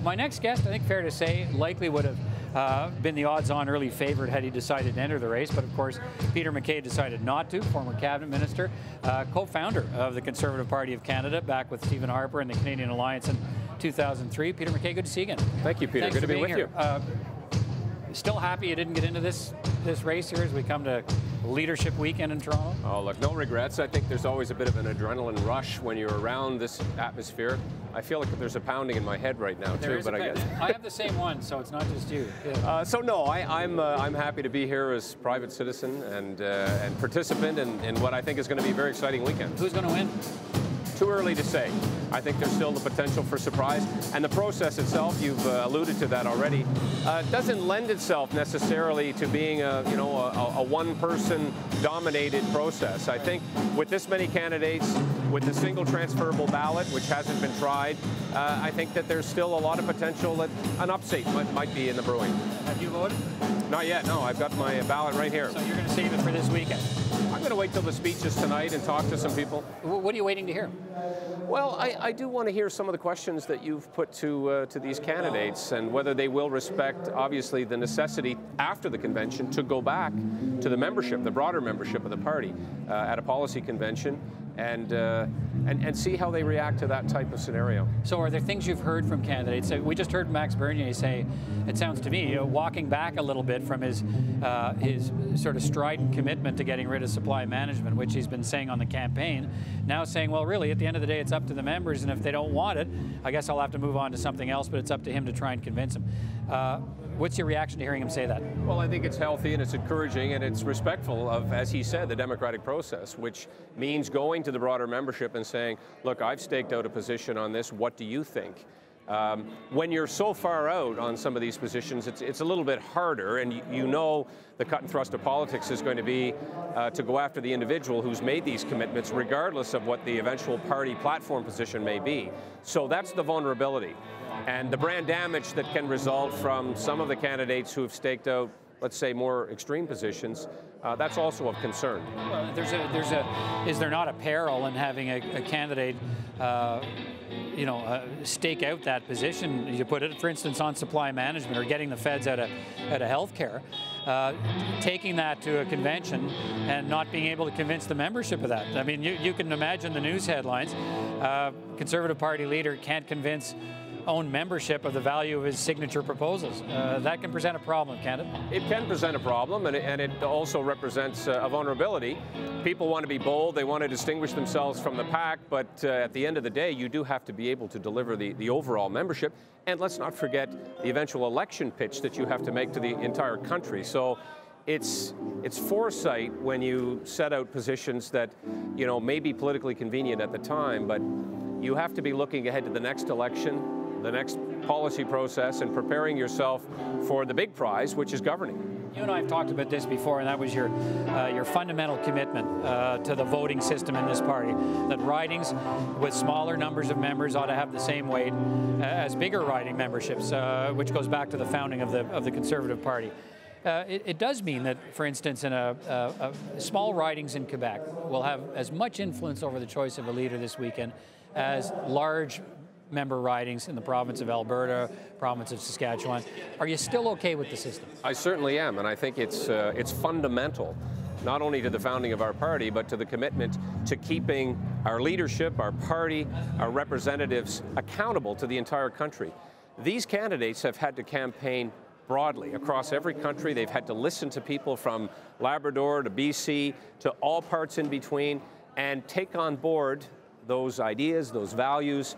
My next guest, I think fair to say, likely would have been the odds-on early favorite had he decided to enter the race, but of course Peter MacKay decided not to, former cabinet minister, co-founder of the Conservative Party of Canada, back with Stephen Harper and the Canadian Alliance in 2003. Peter MacKay, good to see you again. Thank you, Peter. Thanks good to be with here. you. Still happy you didn't get into this race here as we come to leadership weekend in Toronto? Oh, look, no regrets. I think there's always a bit of an adrenaline rush when you're around this atmosphere. I feel like there's a pounding in my head right now, too, but I guess. I have the same one, so it's not just you. Yeah. So no, I'm happy to be here as private citizen and participant in what I think is going to be a very exciting weekend. Who's going to win? Too early to say. I think there's still the potential for surprise, and the process itself, you've alluded to that already, doesn't lend itself necessarily to being a one-person dominated process. I think with this many candidates, with the single transferable ballot, which hasn't been tried, I think that there's still a lot of potential that an upset might be in the brewing. Have you voted? Not yet, no. I've got my ballot right here. So you're going to save it for this weekend? I'm going to wait till the speeches tonight and talk to some people. What are you waiting to hear? Well, I do want to hear some of the questions that you've put to these candidates and whether they will respect, obviously, the necessity after the convention to go back to the membership, the broader membership of the party at a policy convention and see how they react to that type of scenario. So are there things you've heard from candidates? We just heard Max Bernier say, it sounds to me, walking back a little bit from his sort of strident commitment to getting rid of supply management, which he's been saying on the campaign, now saying, well, really, at the end of the day, it's up to the members, and if they don't want it, I guess I'll have to move on to something else, but it's up to him to try and convince them. What's your reaction to hearing him say that? Well, I think it's healthy and it's encouraging and it's respectful of, as he said, the democratic process, which means going to the broader membership and saying, look, I've staked out a position on this, what do you think? When you're so far out on some of these positions, it's a little bit harder, and you know the cut and thrust of politics is going to be to go after the individual who's made these commitments, regardless of what the eventual party platform position may be. So that's the vulnerability. And the brand damage that can result from some of the candidates who have staked out, let's say, more extreme positions, that's also of concern. Well, is there not a peril in having a candidate stake out that position? You put it, for instance, on supply management or getting the feds out of healthcare, taking that to a convention and not being able to convince the membership of that. I mean, you can imagine the news headlines. Conservative Party leader can't convince own membership of the value of his signature proposals. That can present a problem, can't it? It can present a problem, and it also represents a vulnerability. People want to be bold, they want to distinguish themselves from the pack, but at the end of the day, you do have to be able to deliver the overall membership. And let's not forget the eventual election pitch that you have to make to the entire country. So it's foresight when you set out positions that, may be politically convenient at the time, but you have to be looking ahead to the next election, the next policy process, and preparing yourself for the big prize, which is governing. You and I have talked about this before, and that was your fundamental commitment to the voting system in this party, that ridings with smaller numbers of members ought to have the same weight as bigger riding memberships, which goes back to the founding of the Conservative Party. It does mean that, for instance, in small ridings in Quebec will have as much influence over the choice of a leader this weekend as large member ridings in the province of Alberta, province of Saskatchewan. Are you still okay with the system? I certainly am, and I think it's fundamental, not only to the founding of our party, but to the commitment to keeping our leadership, our party, our representatives accountable to the entire country. These candidates have had to campaign broadly across every country. They've had to listen to people from Labrador to BC to all parts in between and take on board those ideas, those values,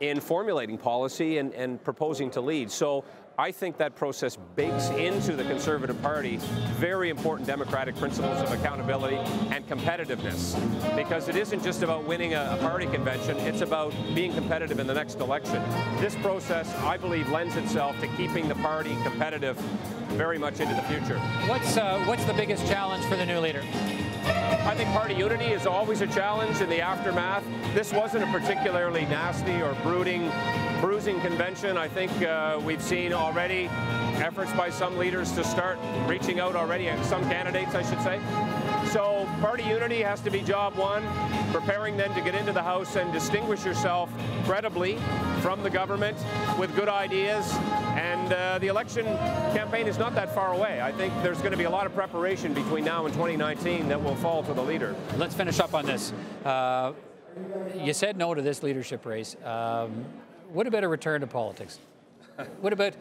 in formulating policy and proposing to lead. So I think that process bakes into the Conservative Party very important democratic principles of accountability and competitiveness, because it isn't just about winning a party convention, it's about being competitive in the next election. This process, I believe, lends itself to keeping the party competitive very much into the future. What's the biggest challenge for the new leader? I think party unity is always a challenge in the aftermath. This wasn't a particularly nasty or bruising convention. I think we've seen already efforts by some leaders to start reaching out already, and some candidates, I should say. So party unity has to be job one. Preparing then to get into the House and distinguish yourself credibly from the government with good ideas. And the election campaign is not that far away. I think there's going to be a lot of preparation between now and 2019 that will fall to the leader. Let's finish up on this. You said no to this leadership race. What about a return to politics? What about,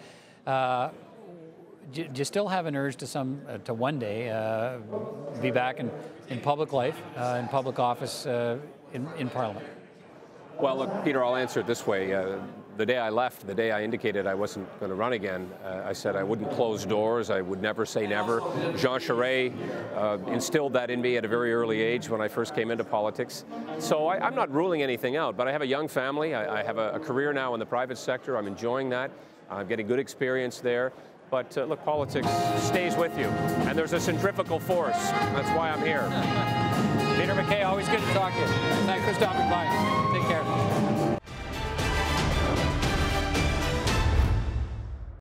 do you still have an urge to one day be back in public life, in public office, in Parliament? Well, look, Peter, I'll answer it this way. The day I left, the day I indicated I wasn't going to run again, I said I wouldn't close doors, I would never say never. Jean Charest instilled that in me at a very early age when I first came into politics. So I'm not ruling anything out, but I have a young family. I have a career now in the private sector. I'm enjoying that. I'm getting good experience there. But look, politics stays with you, and there's a centrifugal force. That's why I'm here. Peter MacKay, always good to talk to you. Thanks for stopping by.